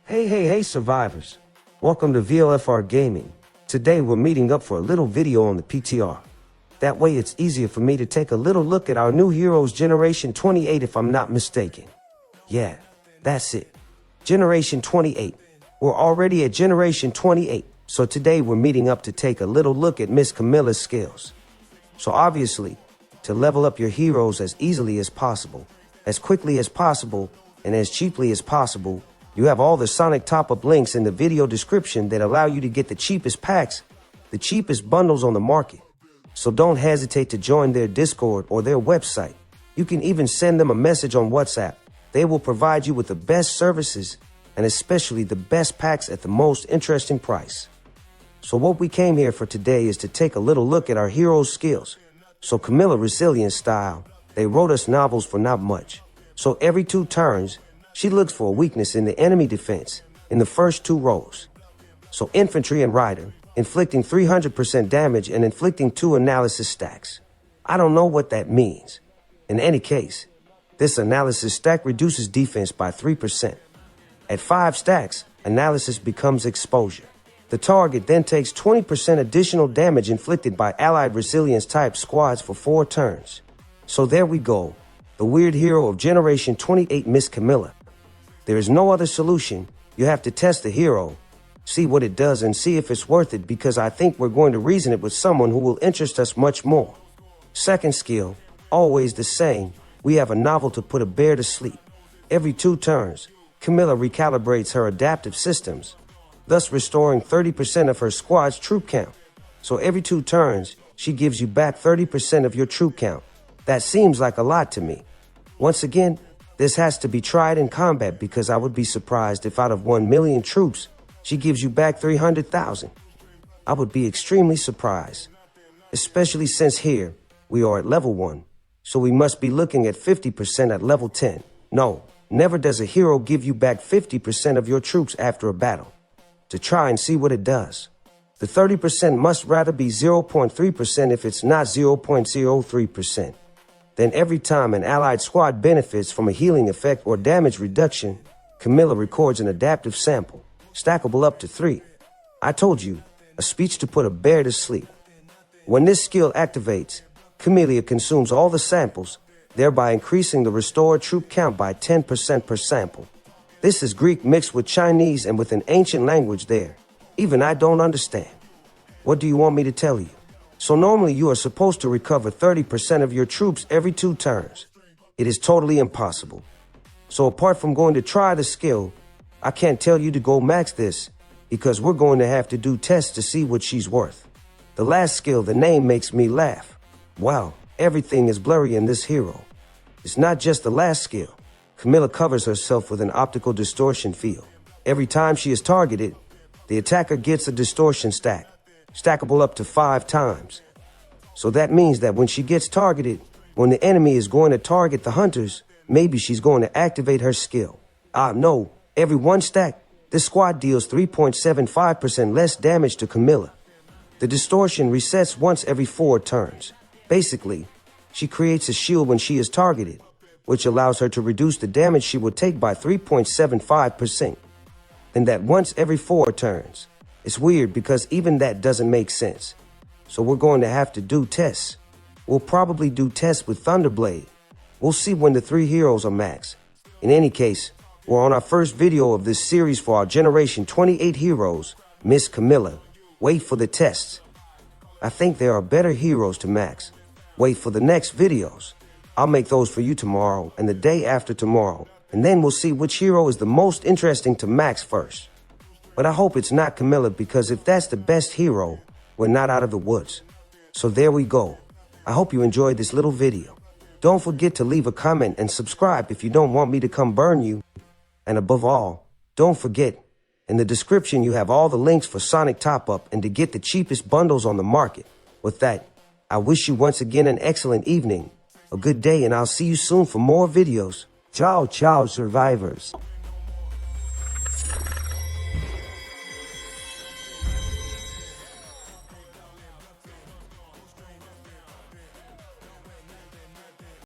Hey, survivors. Welcome to VLFRgaming. Today we're meeting up for a little video on the PTR. That way it's easier for me to take a little look at our new heroes Generation 28 if I'm not mistaken. Yeah, that's it. Generation 28. We're already at Generation 28, so today we're meeting up to take a little look at Miss Camilla's skills. So obviously, to level up your heroes as easily as possible, as quickly as possible, and as cheaply as possible, you have all the Sonic top-up links in the video description that allow you to get the cheapest packs, the cheapest bundles on the market. So don't hesitate to join their Discord or their website. You can even send them a message on WhatsApp. They will provide you with the best services and especially the best packs at the most interesting price. So what we came here for today is to take a little look at our heroes' skills. So Camilla Resilience style, they wrote us novels for not much. So every 2 turns, she looks for a weakness in the enemy defense in the first 2 rows. So Infantry and Rider, inflicting 300% damage and inflicting 2 analysis stacks. I don't know what that means. In any case, this analysis stack reduces defense by 3%. At 5 stacks, analysis becomes exposure. The target then takes 20% additional damage inflicted by allied resilience type squads for 4 turns. So there we go, the weird hero of Generation 28, Miss Camilla. There is no other solution. You have to test the hero, see what it does and see if it's worth it, because I think we're going to reason it with someone who will interest us much more. Second skill, always the same. We have a novel to put a bear to sleep. Every 2 turns, Camilla recalibrates her adaptive systems, thus restoring 30% of her squad's troop count. So every 2 turns, she gives you back 30% of your troop count. That seems like a lot to me. Once again, this has to be tried in combat, because I would be surprised if out of 1 million troops, she gives you back 300,000. I would be extremely surprised, especially since here we are at level 1, so we must be looking at 50% at level 10. No, never does a hero give you back 50% of your troops after a battle. To try and see what it does, the 30% must rather be 0.3% if it's not 0.03%. Then every time an allied squad benefits from a healing effect or damage reduction, Camilla records an adaptive sample, stackable up to 3. I told you, a speech to put a bear to sleep. When this skill activates, Camilla consumes all the samples, thereby increasing the restored troop count by 10% per sample. This is Greek mixed with Chinese and with an ancient language there. Even I don't understand. What do you want me to tell you? So normally you are supposed to recover 30% of your troops every 2 turns. It is totally impossible. So apart from going to try the skill, I can't tell you to go max this, because we're going to have to do tests to see what she's worth. The last skill, the name makes me laugh. Wow, everything is blurry in this hero. It's not just the last skill. Camilla covers herself with an optical distortion field. Every time she is targeted, the attacker gets a distortion stack, stackable up to 5 times. So that means that when she gets targeted, when the enemy is going to target the hunters, maybe she's going to activate her skill. No, every 1 stack, this squad deals 3.75% less damage to Camilla. The distortion resets once every 4 turns. Basically, she creates a shield when she is targeted, which allows her to reduce the damage she would take by 3.75%. And that once every 4 turns. It's weird because even that doesn't make sense. So we're going to have to do tests. We'll probably do tests with Thunderblade. We'll see when the 3 heroes are max. In any case, we're on our first video of this series for our Generation 28 heroes, Miss Camilla. Wait for the tests. I think there are better heroes to max. Wait for the next videos. I'll make those for you tomorrow and the day after tomorrow. And then we'll see which hero is the most interesting to max first. But I hope it's not Camilla, because if that's the best hero, we're not out of the woods. So there we go. I hope you enjoyed this little video. Don't forget to leave a comment and subscribe if you don't want me to come burn you. And above all, don't forget, in the description you have all the links for Sonic Top Up and to get the cheapest bundles on the market. With that, I wish you once again an excellent evening, a good day, and I'll see you soon for more videos. Ciao, survivors.